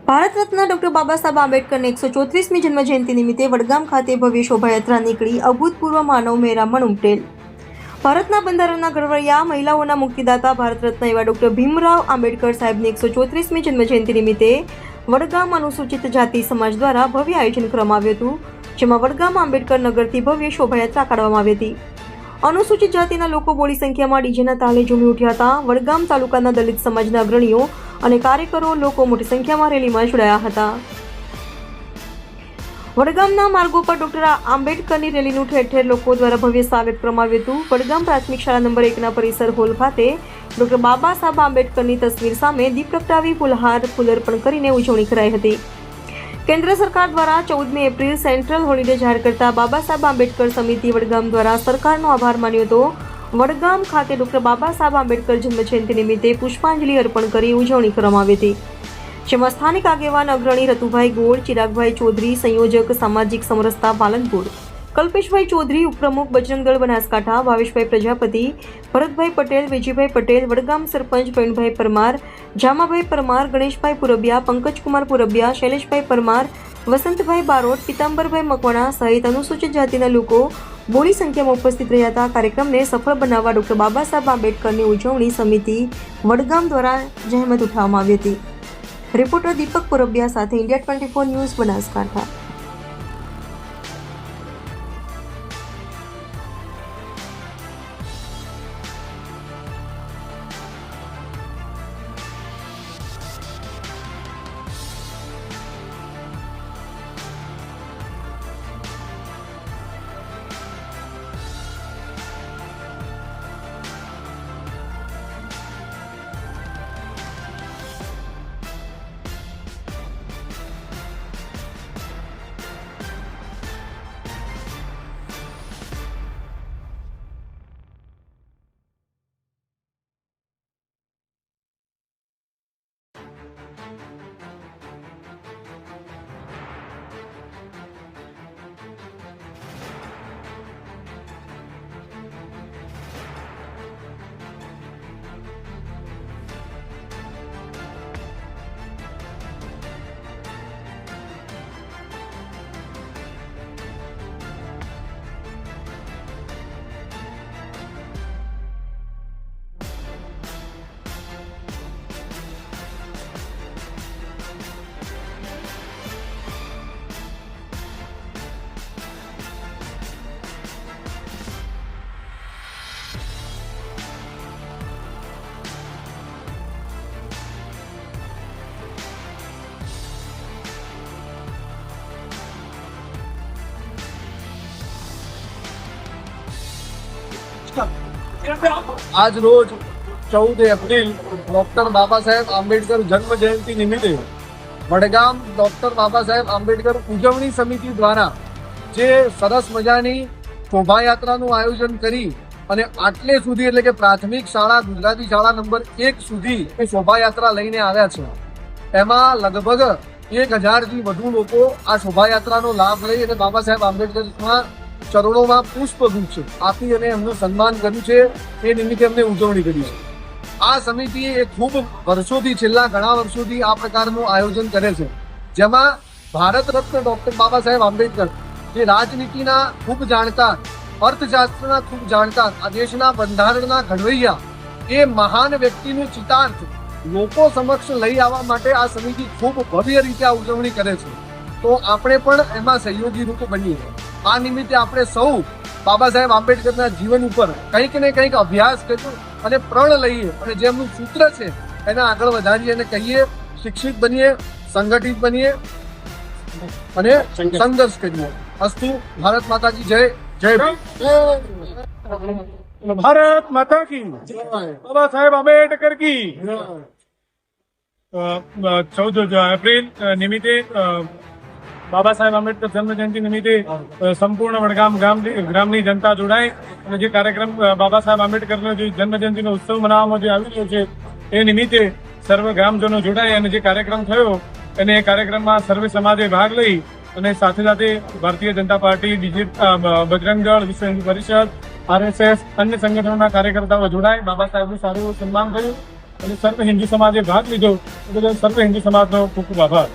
Bharat Ratna doctor Baba Saheb આંબેડકરની 134મી જન્મજયંતિ નિમિત્તે વડગામ ખાતે ભવ્ય શોભાયાત્રા નીકળી અભૂતપૂર્વ માનવ મેરામણ ઉમટેલ. ભારતના બંધારણના ઘડવૈયા, મહિલાઓના મુક્તિદાતા ભારત રત્ન એવા ડોક્ટર ભીમરાવ આંબેડકર સાહેબની 134મી જન્મજયંતિ નિમિત્તે વડગામ અનુસૂચિત જાતિ સમાજ દ્વારા ભવ્ય આયોજન કરવામાં આવ્યું હતું, જેમાં વડગામ આંબેડકર નગરથી ભવ્ય શોભાયાત્રા કાઢવામાં આવી હતી. અનુસૂચિત જાતિના લોકો બોડી સંખ્યામાં ડીજેના તાલે ઝૂમી ઉઠ્યા હતા. વડગામ તાલુકાના દલિત સમાજના અગ્રણીઓ અને કાર્યકરો લોકો મોટી સંખ્યામાં રેલીમાં જોડાયા હતા. વડગામના માર્ગો પર ડોક્ટર આંબેડકરની રેલીનું ઠેર ઠેર લોકો દ્વારા ભવ્ય સ્વાગત કરવામાં આવ્યું હતું. વડગામ પ્રાથમિક શાળા નંબર 1ના પરિસર હોલ ખાતે ડોક્ટર બાબા સાહેબ આંબેડકરની તસવીર સામે દીપ પ્રગટાવી ફૂલહાર ફૂલર્પણ કરીને ઉજવણી કરાઈ હતી. કેન્દ્ર સરકાર દ્વારા 14મી એપ્રિલ સેન્ટ્રલ હોલિડે જાહેર કરતા બાબા સાહેબ આંબેડકર સમિતિ વડગામ દ્વારા સરકારનો આભાર માન્યો હતો. વડગામ ખાતે ડોક્ટર બાબા સાહેબ આંબેડકર જન્મજયંતિ નિમિત્તે પુષ્પાંજલિ અર્પણ કરી ઉજવણી કરવામાં આવી હતી, જેમાં સ્થાનિક આગેવાન અગ્રણી રતુભાઈ ગોળ, ચિરાગભાઈ ચૌધરી, સંયોજક સામાજિક સમરસતા પાલનપુર, કલ્પેશભાઈ ચૌધરી, ઉપપ્રમુખ બજરંગ દળ બનાસકાંઠા, ભાવેશભાઈ પ્રજાપતિ, ભરતભાઈ પટેલ, વિજયભાઈ પટેલ, વડગામ સરપંચ પ્રવીણભાઈ પરમાર, જામાભાઈ પરમાર, ગણેશભાઈ પુરબિયા, પંકજકુમાર પુરબિયા, શૈલેષભાઈ પરમાર, વસંતભાઈ બારોટ, પિતાંબરભાઈ મકવાણા સહિત અનુસૂચિત જાતિના લોકો બોડી સંખ્યામાં ઉપસ્થિત રહ્યા હતા. કાર્યક્રમને સફળ બનાવવા ડોક્ટર બાબા સાહેબ આંબેડકરની ઉજવણી સમિતિ વડગામ દ્વારા જહેમત ઉઠાવવામાં આવી હતી. રિપોર્ટર દીપક પુરબિયા સાથે ઇન્ડિયા 24 ન્યૂઝ બનાસકાંઠા. આજ રોજ 14 એપ્રિલ ડોક્ટર બાબા સાહેબ આંબેડકર જન્મ જયંતિ નિમિત્તે વડગામ ડોક્ટર બાબા સાહેબ આંબેડકર ઉજવણી સમિતિ દ્વારા જે સરસ મજાની શોભાયાત્રાનું આયોજન કરી અને આટલે સુધી એટલે કે પ્રાથમિક શાળા ગુજરાતી શાળા નંબર 1 સુધી એ શોભાયાત્રા લઈને આવ્યા છે. એમાં લગભગ 1000થી વધુ લોકો આ શોભાયાત્રાનો લાભ લઈ અને બાબા સાહેબ આંબેડકરના ચરણોમાં પુષ્પગુચ્છ આપી અને એમનું સન્માન કર્યું છે. એ નિમિત્તે એમને ઉજવણી કરી છે. આ સમિતિએ ખૂબ વર્ષોથી, છેલ્લા ઘણા વર્ષોથી આ પ્રકારનું આયોજન કરે છે, જેમાં ભારત રત્ન ડોક્ટર બાબા સાહેબ આંબેડકર જે રાજનીતિના ખૂબ જાણકાર, અર્થશાસ્ત્રના ખૂબ જાણકાર, આ દેશના બંધારણના ઘડવૈયા, એ મહાન વ્યક્તિનું ચિતાર્થ લોકો સમક્ષ લઈ આવવા માટે આ સમિતિ ખૂબ ભવ્ય રીતે આ ઉજવણી કરે છે. તો આપણે પણ એમાં સહયોગી રૂપ બનીએ. આ નિમિત્તે આપણે સૌ બાબા સાહેબ આંબેડકરના જીવન ઉપર કંઈક ને કંઈક અભ્યાસ કરીએ અને પ્રણ લઈએ અને જેમનું સૂત્ર છે એને આગળ વધારીએ અને કહીએ, શિક્ષિત બનીએ, સંગઠિત બનીએ અને સંઘર્ષ કરીએ. અસ્તુ. ભારત માતા કી જય. જય भारत माता की, बाबा साहेब आंबेडकर की. 14 એપ્રિલ નિમિત્તે બાબા સાહેબ આંબેડકર જન્મ જયંતિ નિમિત્તે સંપૂર્ણ વડગામ ગ્રામની જનતા જોડાય અને જે કાર્યક્રમ બાબા સાહેબ આંબેડકરનો જે જન્મ જયંતિનો ઉત્સવ મનાવવામાં જે આવી રહ્યો છે એ નિમિત્તે સર્વ ગ્રામજનો જોડાય અને જે કાર્યક્રમ થયો અને એ કાર્યક્રમમાં સર્વે સમાજે ભાગ લઈ અને સાથે સાથે ભારતીય જનતા પાર્ટી, બજરંગ દળ, વિશ્વ હિન્દુ પરિષદ, RSS, અન્ય સંગઠનોના કાર્યકર્તાઓ જોડાય, બાબા સાહેબનું સારું એવું સન્માન કર્યું અને સર્વ હિન્દુ સમાજે ભાગ લીધો એ બદલ સર્વ હિન્દુ સમાજનો ખૂબ ખૂબ આભાર.